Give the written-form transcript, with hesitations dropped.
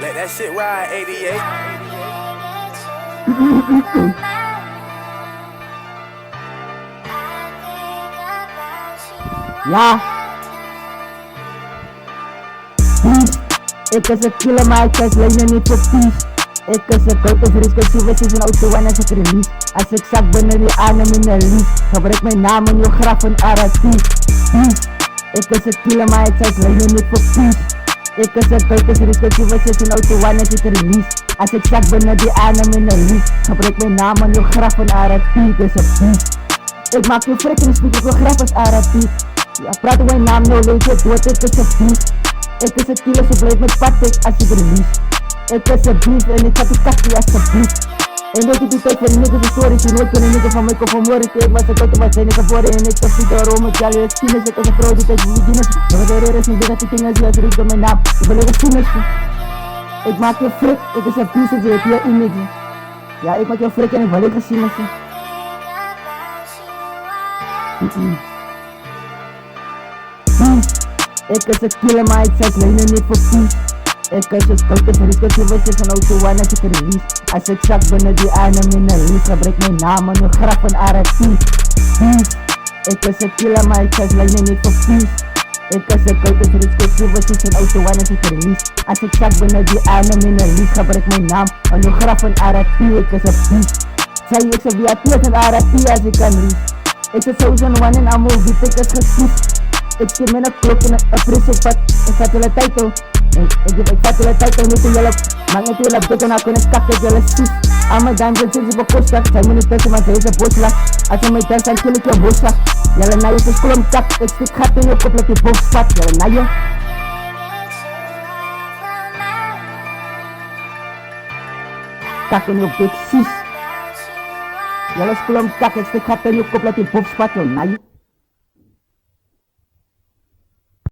Let that shit ride, 88. Ja. Ik is een killer, maar ik kijk lijnen niet voor peace. Ik is een koud, respectief, het is een auto en als ik release. Als ik zak binnen die adem in de lies, gebruik mijn naam en je graf en RT. Ik is een killer, maar ik kijk lijnen niet voor peace. Ik is een koud, respectief, het is een auto en als ik release. Als ik zak binnen die adem in de lies, gebruik mijn naam en je graf en RT. Het is een beast. Ik maak je freaking speak, ik wil graf als RT. Ja, praat mijn naam, no lees je dood, ik is een beast. Ik is een killer, zo blijf met patek als ik release. Ik is een beast en ik had die kakkie alsjeblieft. En weet je die tijd van die niggas historisch, je nooit kunnen niggas van mij komen vanmorgen. Ik was een kote, maar zijn ik geboren en ik heb ziet daarom met jullie het zien is. Ik is een vrouw die tijd voor beginners. Maar wat er is niet dat die dingen zie als ik door mijn naam. Ik wil even zien. Ik maak je frik, ik is een beast en je hebt je image. Ja, ik maak je frik en ik wil even zien. Ik is een killer, maar ik zeg lijnen niet voor peace. Ik is een koud, respectief, het is een auto en als ik release. Als ik zak binnen die adem in de lies, gebruik mijn naam en een graf en RT. Ik is een killer, maar ik zeg lijnen niet voor peace. Ik is een koud, respectief, het is een auto en als ik release. Als ik zak binnen die adem in de lies, gebruik mijn naam en een graf en RT. Ik is een beast. Zij ik zeg wie het en RT als ik kan lease. Ik is sowieso een one en allemaal wie ik is gekies. Ik zit met een klok en een prissepad. Ik vat jullie tijd toe. Ik vat jullie tijd toe, niet te jullie. Maak niet jullie bek en dan kunnen kakken jullie sis. Al mijn dames zijn ze bekostig. Zij moet niet tussen, maar ze is een boslag. Als ze mij thuis zijn, kill ik je boslag. Jullie naar je is klom kak. Ik stik gat in je kop, dat je boog spat. Jullie naar je. Kak in je bek sis. Jullie is klom kak. Ik stik gat in je kop, dat je boog spat. Jullie naar je.